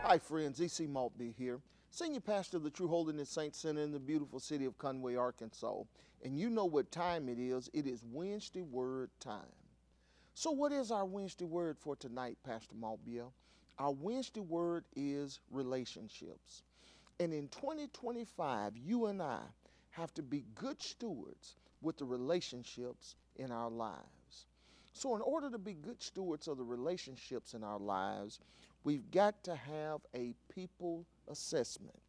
Hi friends, E.C. Maltbia here, Senior Pastor of the True Holiness Saints Center in the beautiful city of Conway, Arkansas. And you know what time it is Wednesday Word time. So what is our Wednesday Word for tonight, Pastor Maltbia? Our Wednesday Word is relationships. And in 2025, you and I have to be good stewards with the relationships in our lives. So in order to be good stewards of the relationships in our lives, we've got to have a people assessment.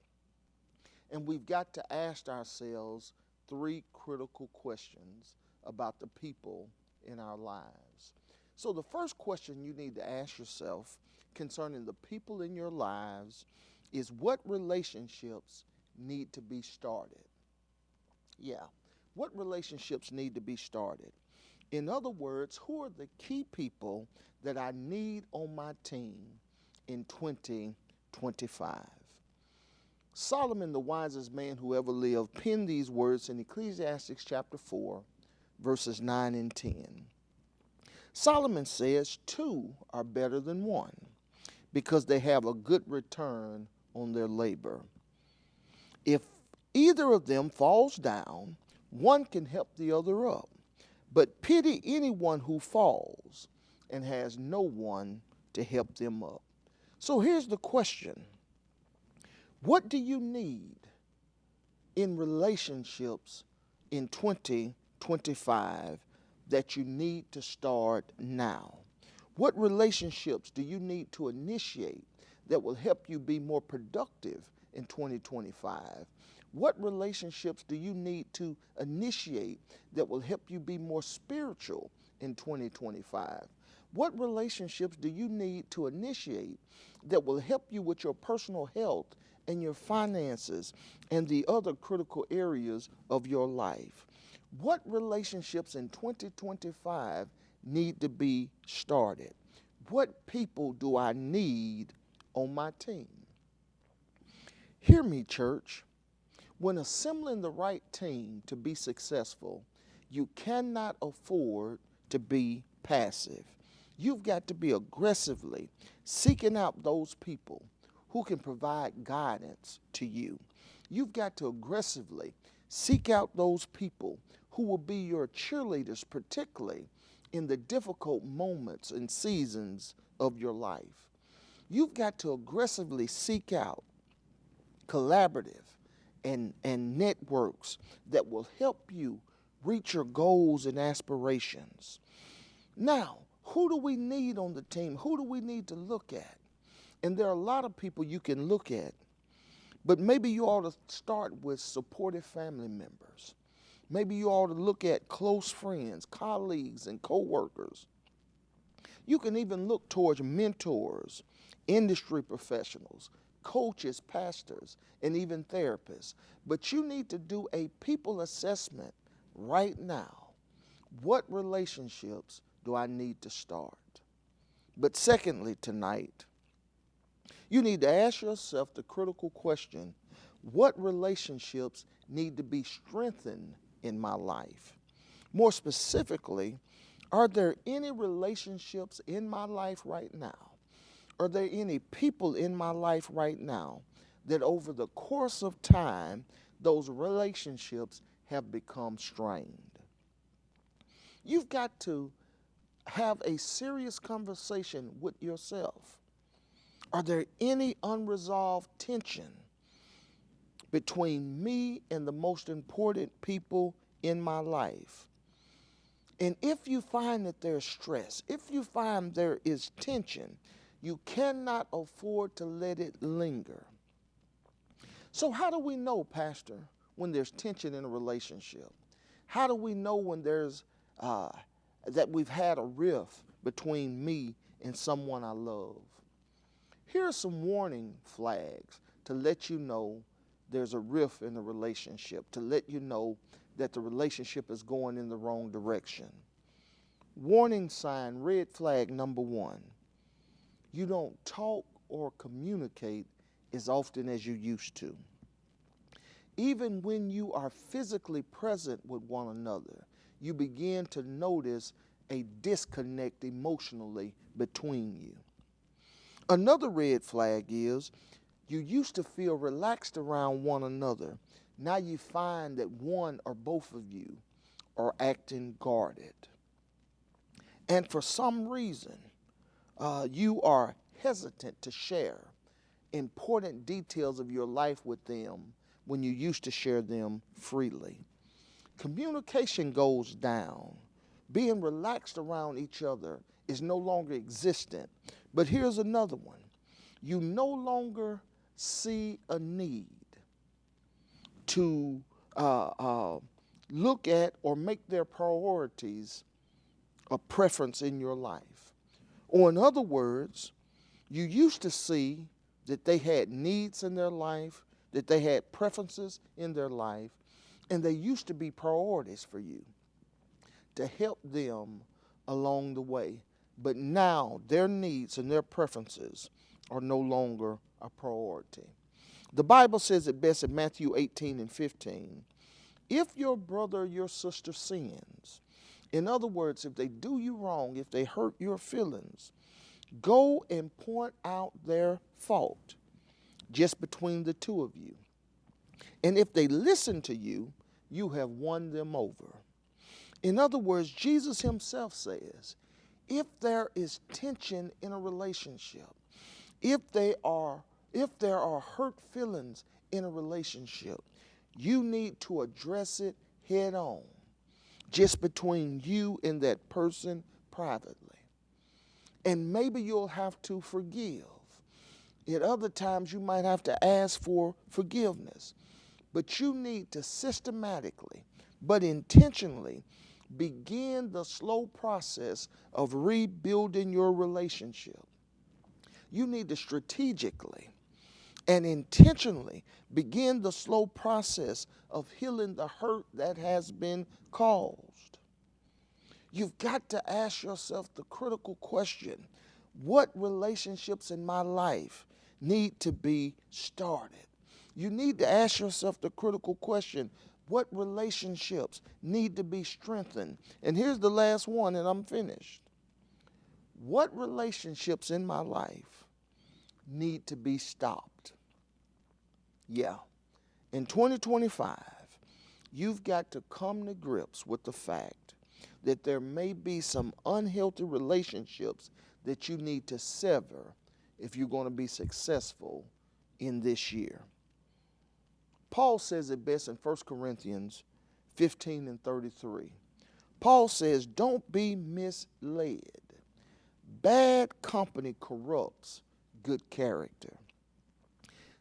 And we've got to ask ourselves three critical questions about the people in our lives. So the first question you need to ask yourself concerning the people in your lives is, what relationships need to be started? Yeah, what relationships need to be started? In other words, who are the key people that I need on my team in 2025? Solomon, the wisest man who ever lived, penned these words in Ecclesiastes chapter 4, verses 9 and 10. Solomon says, two are better than one, because they have a good return on their labor. If either of them falls down, one can help the other up. But pity anyone who falls and has no one to help them up. So here's the question. What do you need in relationships in 2025 that you need to start now? What relationships do you need to initiate that will help you be more productive in 2025? What relationships do you need to initiate that will help you be more spiritual in 2025? What relationships do you need to initiate that will help you with your personal health and your finances and the other critical areas of your life? What relationships in 2025 need to be started? What people do I need on my team? Hear me, church. When assembling the right team to be successful, you cannot afford to be passive. You've got to be aggressively seeking out those people who can provide guidance to you. You've got to aggressively seek out those people who will be your cheerleaders, particularly in the difficult moments and seasons of your life. You've got to aggressively seek out collaborative and networks that will help you reach your goals and aspirations. Now, who do we need on the team? Who do we need to look at? And there are a lot of people you can look at, but maybe you ought to start with supportive family members. Maybe you ought to look at close friends, colleagues, and co-workers. You can even look towards mentors, industry professionals, coaches, pastors, and even therapists. But you need to do a people assessment right now. What relationships do I need to start? But secondly, tonight, you need to ask yourself the critical question, what relationships need to be strengthened in my life? More specifically, are there any relationships in my life right now? Are there any people in my life right now that over the course of time, those relationships have become strained? You've got to have a serious conversation with yourself. Are there any unresolved tension between me and the most important people in my life? And if you find that there's stress, if you find there is tension, you cannot afford to let it linger. So how do we know, Pastor, when there's tension in a relationship? How do we know when there's that we've had a rift between me and someone I love? Here are some warning flags to let you know there's a rift in a relationship, to let you know that the relationship is going in the wrong direction. Warning sign, red flag number 1. You don't talk or communicate as often as you used to. Even when you are physically present with one another, you begin to notice a disconnect emotionally between you. Another red flag is you used to feel relaxed around one another. Now you find that one or both of you are acting guarded. And for some reason, you are hesitant to share important details of your life with them when you used to share them freely. Communication goes down. Being relaxed around each other is no longer existent. But here's another one. You no longer see a need to look at or make their priorities a preference in your life. Or in other words, you used to see that they had needs in their life, that they had preferences in their life, and they used to be priorities for you to help them along the way. But now their needs and their preferences are no longer a priority. The Bible says it best in Matthew 18:15. If your brother or your sister sins, in other words, if they do you wrong, if they hurt your feelings, go and point out their fault just between the two of you. And if they listen to you, you have won them over. In other words, Jesus himself says, if there is tension in a relationship, if there are hurt feelings in a relationship, you need to address it head on, just between you and that person privately. And maybe you'll have to forgive. At other times, you might have to ask for forgiveness. But you need to systematically, but intentionally, begin the slow process of rebuilding your relationship. You need to strategically and intentionally begin the slow process of healing the hurt that has been caused. You've got to ask yourself the critical question, what relationships in my life need to be started? You need to ask yourself the critical question, what relationships need to be strengthened? And here's the last one, and I'm finished. What relationships in my life need to be stopped? Yeah. In 2025, you've got to come to grips with the fact that there may be some unhealthy relationships that you need to sever if you're going to be successful in this year. Paul says it best in 1 Corinthians 15:33. Paul says, don't be misled. Bad company corrupts good character.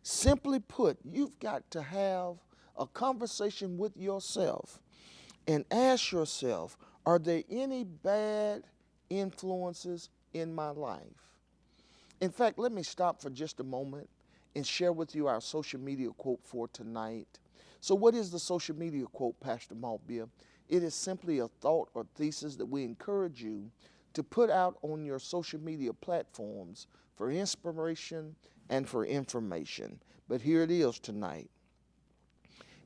Simply put, you've got to have a conversation with yourself and ask yourself, are there any bad influences in my life? In fact, let me stop for just a moment and share with you our social media quote for tonight. So what is the social media quote, Pastor Maltbia? It is simply a thought or thesis that we encourage you to put out on your social media platforms for inspiration and for information. But here it is tonight.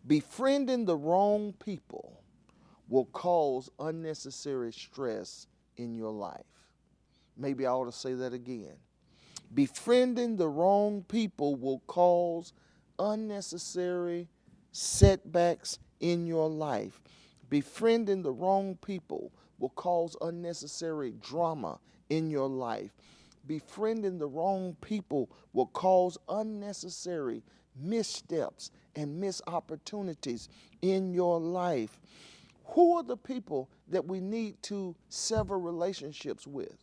Befriending the wrong people will cause unnecessary stress in your life. Maybe I ought to say that again. Befriending the wrong people will cause unnecessary setbacks in your life. Befriending the wrong people will cause unnecessary drama in your life. Befriending the wrong people will cause unnecessary missteps and missed opportunities in your life. Who are the people that we need to sever relationships with?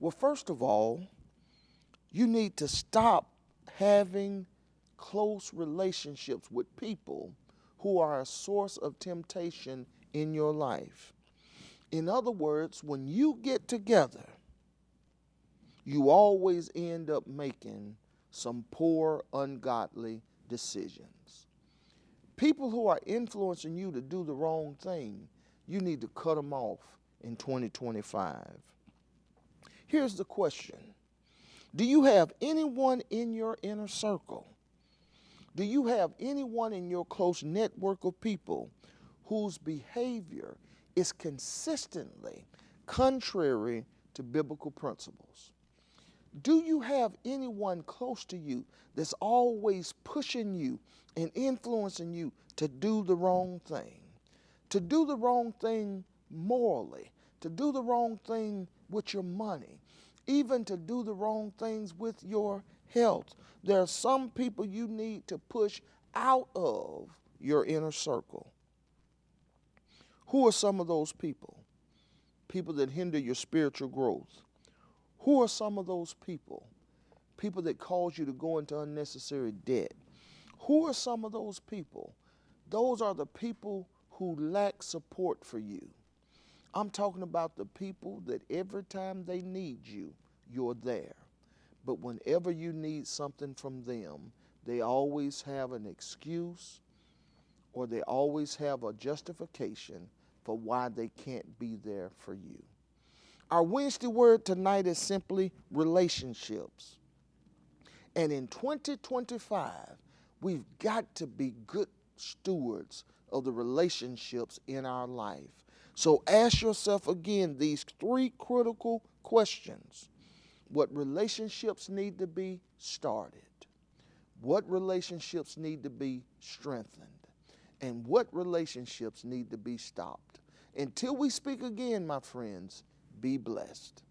Well, first of all, you need to stop having close relationships with people who are a source of temptation in your life. In other words, when you get together, you always end up making some poor, ungodly decisions. People who are influencing you to do the wrong thing, you need to cut them off in 2025. Here's the question. Do you have anyone in your inner circle? Do you have anyone in your close network of people whose behavior is consistently contrary to biblical principles? Do you have anyone close to you that's always pushing you and influencing you to do the wrong thing? To do the wrong thing morally, to do the wrong thing with your money, even to do the wrong things with your health. There are some people you need to push out of your inner circle. Who are some of those people? People that hinder your spiritual growth. Who are some of those people? People that cause you to go into unnecessary debt. Who are some of those people? Those are the people who lack support for you. I'm talking about the people that every time they need you, you're there. But whenever you need something from them, they always have an excuse or they always have a justification for why they can't be there for you. Our Wednesday word tonight is simply relationships. And in 2025, we've got to be good stewards of the relationships in our life. So ask yourself again these three critical questions. What relationships need to be started? What relationships need to be strengthened? And what relationships need to be stopped? Until we speak again, my friends, be blessed.